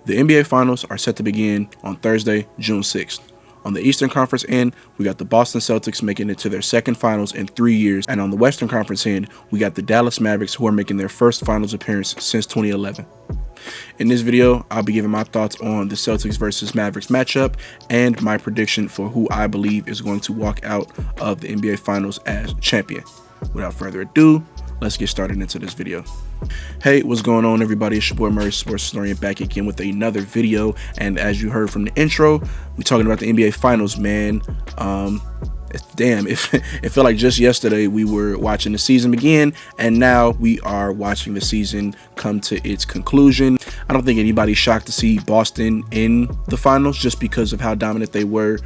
The NBA Finals are set to begin on Thursday, June 6th. On the Eastern Conference end, we got the Boston Celtics making it to their second finals in 3 years, and on the Western Conference end, we got the Dallas Mavericks, who are making their first finals appearance since 2011. In this video, I'll be giving my thoughts on the Celtics versus Mavericks matchup and my prediction for who I believe is going to walk out of the NBA Finals as champion. Without further ado, let's get started into this video. Hey, what's going on, everybody? It's your boy Murray, sports historian, back again with another video. And as you heard from the intro, we're talking about the NBA Finals, man. Damn, it felt like just yesterday we were watching the season begin, and now we are watching the season come to its conclusion. I don't think anybody's shocked to see Boston in the finals just because of how dominant they were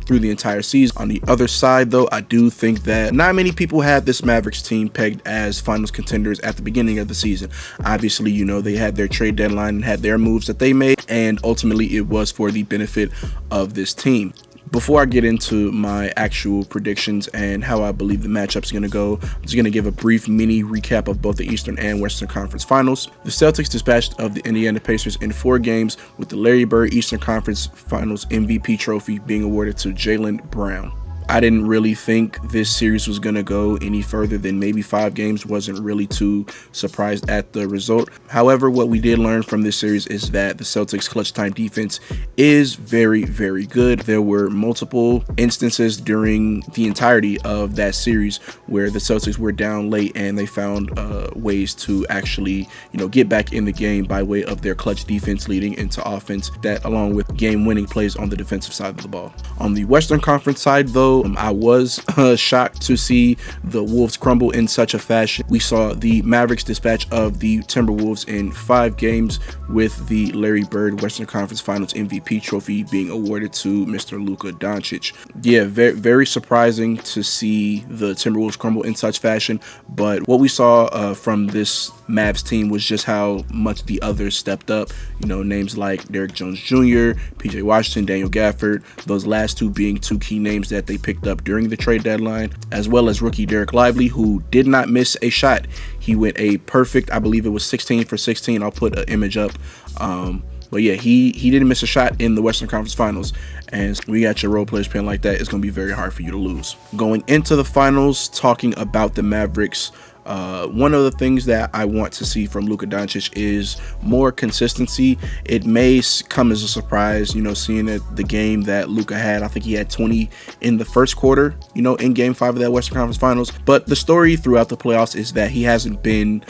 through the entire season. On the other side, though, I do think that not many people had this Mavericks team pegged as finals contenders at the beginning of the season. Obviously, you know, they had their trade deadline and had their moves that they made, and ultimately it was for the benefit of this team. Before I get into my actual predictions and how I believe the matchup's going to go, I'm just going to give a brief mini recap of both the Eastern and Western Conference Finals. The Celtics dispatched of the Indiana Pacers in 4 games, with the Larry Bird Eastern Conference Finals MVP trophy being awarded to Jaylen Brown. I didn't really think this series was going to go any further than maybe 5 games. Wasn't really too surprised at the result. However, what we did learn from this series is that the Celtics' clutch time defense is very, very good. There were multiple instances during the entirety of that series where the Celtics were down late and they found ways to actually, get back in the game by way of their clutch defense leading into offense, that along with game-winning plays on the defensive side of the ball. On the Western Conference side, though, I was shocked to see the Wolves crumble in such a fashion. We saw the Mavericks dispatch of the Timberwolves in 5 games, with the Larry Bird Western Conference Finals MVP trophy being awarded to Mr. Luka Doncic. Yeah, very, very surprising to see the Timberwolves crumble in such fashion, but what we saw from this Mavs team was just how much the others stepped up. Names like Derrick Jones Jr., PJ Washington, Daniel Gafford, those last 2 being 2 key names that they picked up during the trade deadline, as well as rookie Derek Lively, who did not miss a shot. He went a perfect, I believe it was 16 for 16. I'll put an image up. But yeah, he didn't miss a shot in the Western Conference Finals, and when you got your role players playing like that, it's going to be very hard for you to lose. Going into the finals, talking about the Mavericks, one of the things that I want to see from Luka Doncic is more consistency. It may come as a surprise, seeing that the game that Luka had, I think he had 20 in the first quarter, in Game 5 of that Western Conference Finals. But the story throughout the playoffs is that he hasn't been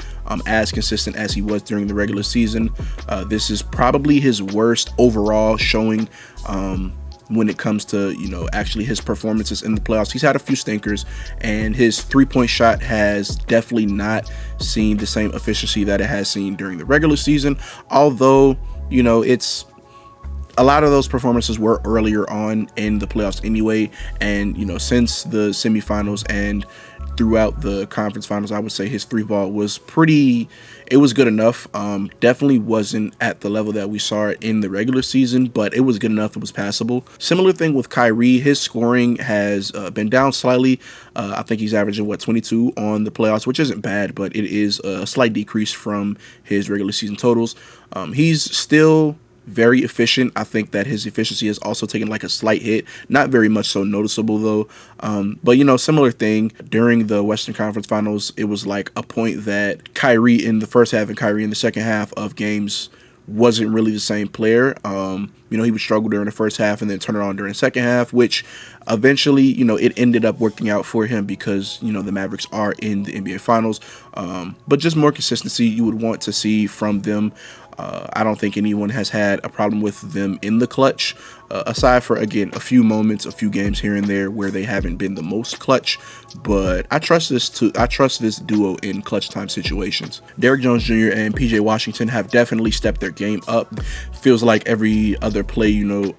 as consistent as he was during the regular season. This is probably his worst overall showing when it comes to, actually his performances in the playoffs. He's had a few stinkers, and his 3-point shot has definitely not seen the same efficiency that it has seen during the regular season. Although, it's a lot of those performances were earlier on in the playoffs anyway. And, since the semifinals and throughout the conference finals, I would say his 3-ball was it was good enough. Definitely wasn't at the level that we saw it in the regular season, but it was good enough. It was passable. Similar thing with Kyrie. His scoring has been down slightly. I think he's averaging 22 on the playoffs, which isn't bad, but it is a slight decrease from his regular season totals. He's still very efficient. I think that his efficiency has also taken like a slight hit, not very much so noticeable though. But similar thing during the Western Conference Finals, it was like a point that Kyrie in the first half and Kyrie in the second half of games wasn't really the same player. He would struggle during the first half and then turn it on during the second half, which eventually, it ended up working out for him because, the Mavericks are in the NBA Finals. But just more consistency you would want to see from them. I don't think anyone has had a problem with them in the clutch, aside for, again, a few moments, a few games here and there where they haven't been the most clutch. But I trust this duo in clutch time situations. Derrick Jones Jr. and PJ Washington have definitely stepped their game up. Feels like every other play,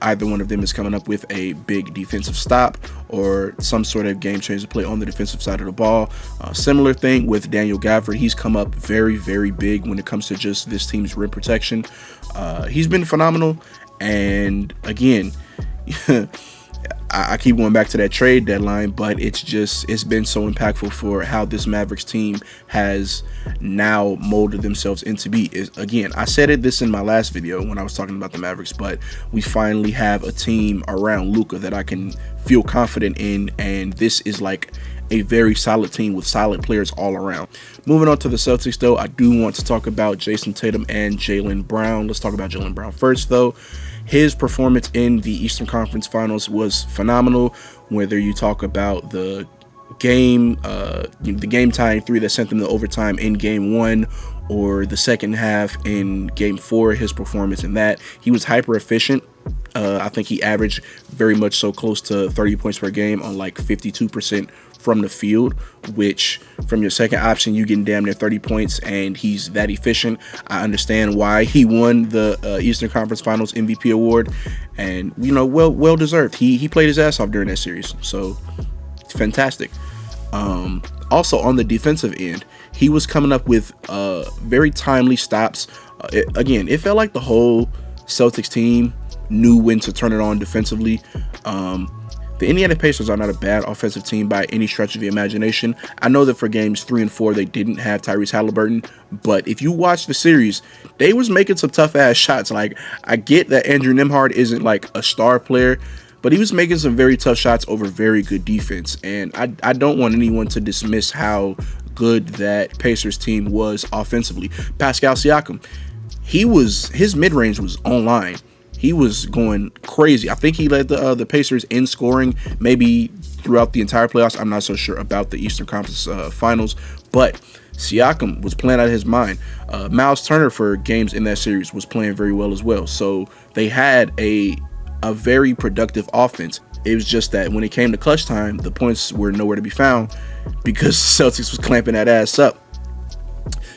either one of them is coming up with a big defensive stop or some sort of game-changer play on the defensive side of the ball. Similar thing with Daniel Gafford. He's come up very, very big when it comes to just this team's rim protection. He's been phenomenal. And again, I keep going back to that trade deadline, but it's been so impactful for how this Mavericks team has now molded themselves into be. Again, I said this in my last video when I was talking about the Mavericks, but we finally have a team around Luka that I can feel confident in, and this is like a very solid team with solid players all around. Moving on to the Celtics, though, I do want to talk about Jason Tatum and Jaylen Brown. Let's talk about Jaylen Brown first, though. His performance in the Eastern Conference Finals was phenomenal. Whether you talk about the game tying three that sent them to overtime in Game 1, or the second half in Game 4, his performance in that, he was hyper efficient. I think he averaged very much so close to 30 points per game on like 52% from the field, which from your second option, you getting damn near 30 points, and he's that efficient. I understand why he won the Eastern Conference Finals MVP award, and well deserved. He played his ass off during that series, so it's fantastic. Also on the defensive end, he was coming up with very timely stops. It felt like the whole Celtics team knew when to turn it on defensively. The Indiana Pacers are not a bad offensive team by any stretch of the imagination. I know that for games 3 and 4, they didn't have Tyrese Halliburton, but if you watch the series, they was making some tough ass shots. Like, I get that Andrew Nembhard isn't like a star player, but he was making some very tough shots over very good defense. And I don't want anyone to dismiss how good that Pacers team was offensively. Pascal Siakam, his mid-range was online. He was going crazy. I think he led the Pacers in scoring maybe throughout the entire playoffs. I'm not so sure about the Eastern Conference Finals, but Siakam was playing out of his mind. Miles Turner for games in that series was playing very well as well. So they had a very productive offense. It was just that when it came to clutch time, the points were nowhere to be found because Celtics was clamping that ass up.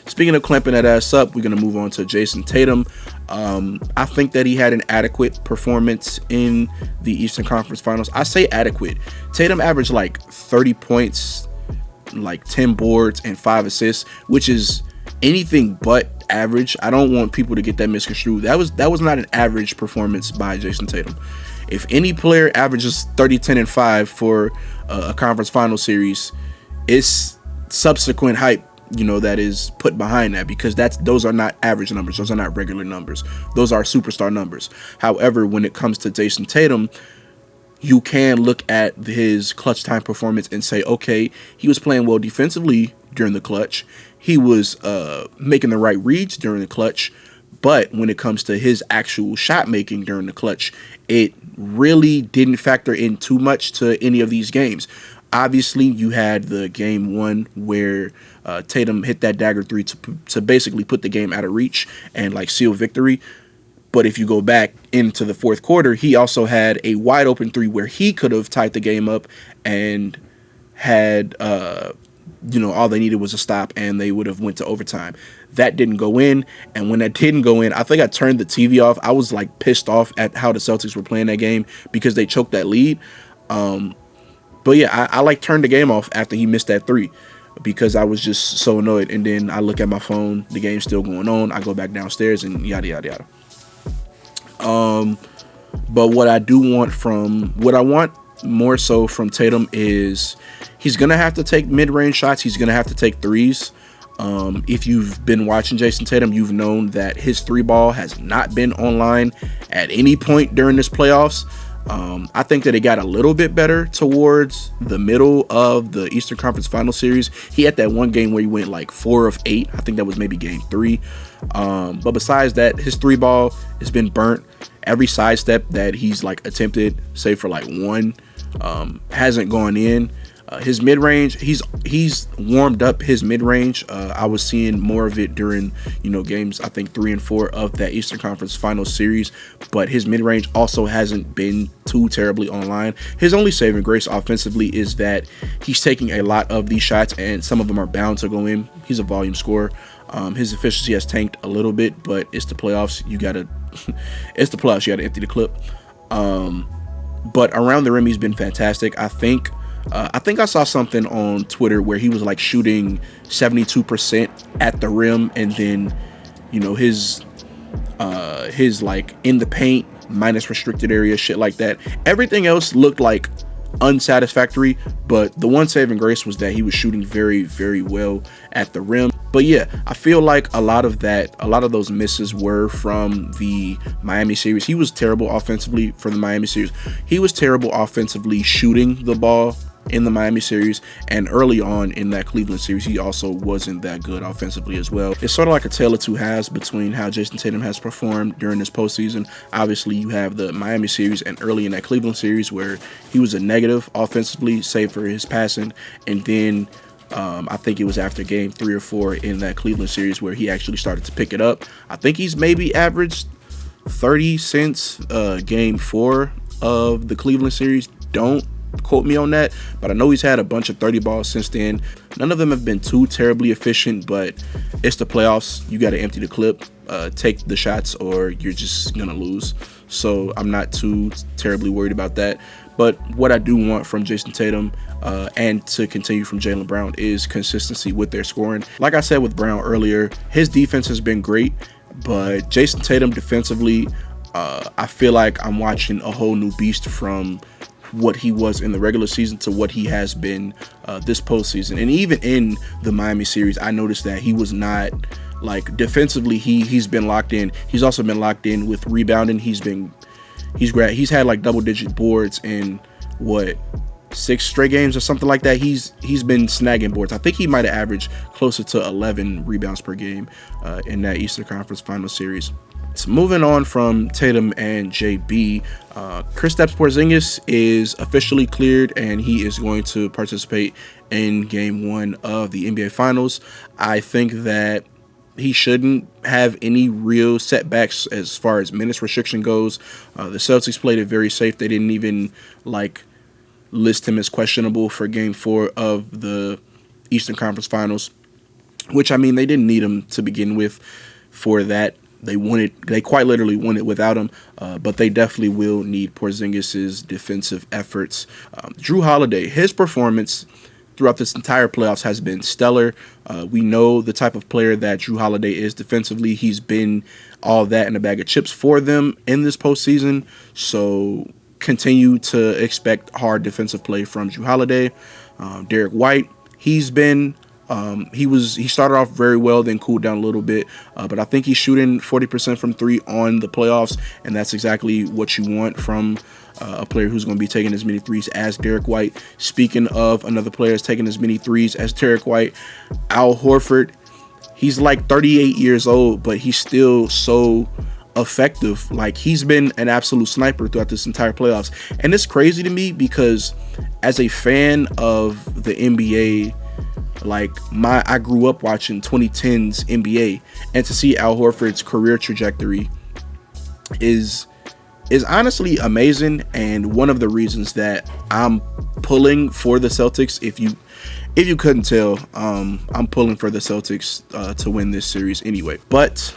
Speaking of clamping that ass up, we're going to move on to Jason Tatum. I think that he had an adequate performance in the Eastern Conference Finals. I say adequate. Tatum averaged like 30 points, like 10 boards, and 5 assists, which is anything but average. I don't want people to get that misconstrued. That was not an average performance by Jason Tatum. If any player averages 30, 10, and 5 for a conference final series, it's subsequent hype that is put behind that, because those are not average numbers. Those are not regular numbers. Those are superstar numbers. However, when it comes to Jason Tatum, you can look at his clutch time performance and say, okay, he was playing well defensively during the clutch. He was making the right reads during the clutch. But when it comes to his actual shot making during the clutch, it really didn't factor in too much to any of these games. Obviously, you had the Game 1 where Tatum hit that dagger 3 to basically put the game out of reach and like seal victory. But if you go back into the fourth quarter, he also had a wide open 3 where he could have tied the game up and had all they needed was a stop and they would have went to overtime. That didn't go in, and when that didn't go in, I think I turned the TV off. I was like pissed off at how the Celtics were playing that game because they choked that lead. But yeah, I like turned the game off after he missed that 3 because I was just so annoyed. And then I look at my phone, the game's still going on. I go back downstairs and yada yada yada. But what I want more so from Tatum is he's gonna have to take mid-range shots. He's gonna have to take threes. If you've been watching Jason Tatum, you've known that his 3 ball has not been online at any point during this playoffs. I think that it got a little bit better towards the middle of the Eastern Conference Final Series. He had that one game where he went like 4 of 8. I think that was maybe game 3. But besides that, his 3 ball has been burnt. Every sidestep that he's like attempted, save for like 1, hasn't gone in. His mid-range, he's warmed up his mid-range. I was seeing more of it during games I think 3 and 4 of that Eastern Conference Final Series, but his mid-range also hasn't been too terribly online. His only saving grace offensively is that he's taking a lot of these shots and some of them are bound to go in. He's a volume scorer. His efficiency has tanked a little bit, but it's the playoffs. It's the playoffs. You gotta empty the clip. But around the rim, he's been fantastic. I think I saw something on Twitter where he was like shooting 72% at the rim, and then his like in the paint minus restricted area, shit like that. Everything else looked like unsatisfactory, but the one saving grace was that he was shooting very, very well at the rim. But yeah, I feel like a lot of those misses were from the Miami series. He was terrible offensively for the Miami series. He was terrible offensively shooting the ball in the Miami series, and early on in that Cleveland series, he also wasn't that good offensively as well. It's sort of like a tale of two halves between how Jason Tatum has performed during this postseason. Obviously, you have the Miami series and early in that Cleveland series where he was a negative offensively, save for his passing, and then I think it was after game 3 or 4 in that Cleveland series where he actually started to pick it up. I think he's maybe averaged 30 since game 4 of the Cleveland series. Don't quote me on that, but I know he's had a bunch of 30 balls since then. None of them have been too terribly efficient, but it's the playoffs. You got to empty the clip, take the shots, or you're just gonna lose. So I'm not too terribly worried about that. But what I do want from Jason Tatum and to continue from Jaylen Brown is consistency with their scoring. Like I said with Brown earlier, his defense has been great, but Jason Tatum defensively, I feel like I'm watching a whole new beast from what he was in the regular season to what he has been this postseason. And even in the Miami series, I noticed that he was not, like, defensively, he's been locked in. He's also been locked in with rebounding. He's had like double-digit boards in what, 6 straight games or something like that. He's been snagging boards. I think he might have averaged closer to 11 rebounds per game in that Eastern Conference Finals series. So moving on from Tatum and JB, Kristaps Porzingis is officially cleared and he is going to participate in Game 1 of the NBA Finals. I think that he shouldn't have any real setbacks as far as minutes restriction goes. The Celtics played it very safe. They didn't even list him as questionable for Game 4 of the Eastern Conference Finals, which, I mean, they didn't need him to begin with for that. They quite literally won it without him, but they definitely will need Porzingis's defensive efforts. Jrue Holiday, his performance throughout this entire playoffs has been stellar. We know the type of player that Jrue Holiday is defensively. He's been all that in a bag of chips for them in this postseason. So continue to expect hard defensive play from Jrue Holiday. Derek White, he started off very well, then cooled down a little bit, but I think he's shooting 40% from 3 on the playoffs, and that's exactly what you want from a player who's going to be taking as many threes as Derek White. Speaking of another player that's taking as many threes as Derek White, Al Horford, he's like 38 years old, but he's still so effective. Like, he's been an absolute sniper throughout this entire playoffs, and it's crazy to me because as a fan of the NBA, I grew up watching 2010s NBA, and to see Al Horford's career trajectory is honestly amazing, and one of the reasons that I'm pulling for the Celtics. If you couldn't tell, I'm pulling for the Celtics to win this series anyway. But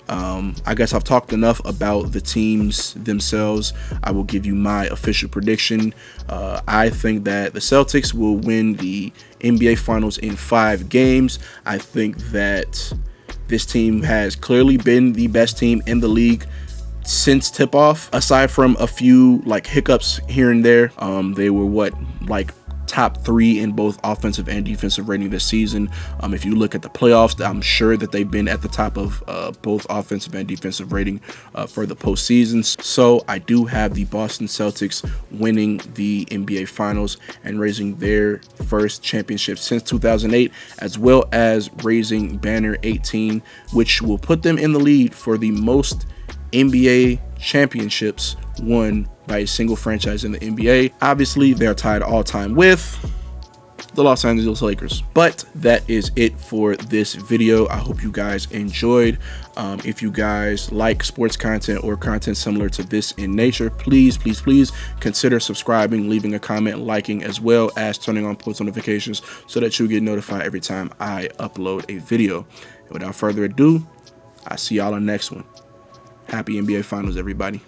I guess I've talked enough about the teams themselves. I will give you my official prediction. I think that the Celtics will win the NBA Finals in 5 games. I think that this team has clearly been the best team in the league since tip-off. Aside from a few hiccups here and there, they were top 3 in both offensive and defensive rating this season. If you look at the playoffs, I'm sure that they've been at the top of both offensive and defensive rating for the postseason. So I do have the Boston Celtics winning the NBA Finals and raising their first championship since 2008, as well as raising banner 18, which will put them in the lead for the most NBA championships won by a single franchise in the NBA. Obviously, they're tied all time with the Los Angeles Lakers. But that is it for this video. I hope you guys enjoyed. If you guys like sports content or content similar to this in nature, please consider subscribing, leaving a comment, liking, as well as turning on post notifications so that you get notified every time I upload a video. And without further ado, I'll see y'all on the next one. Happy NBA Finals, everybody.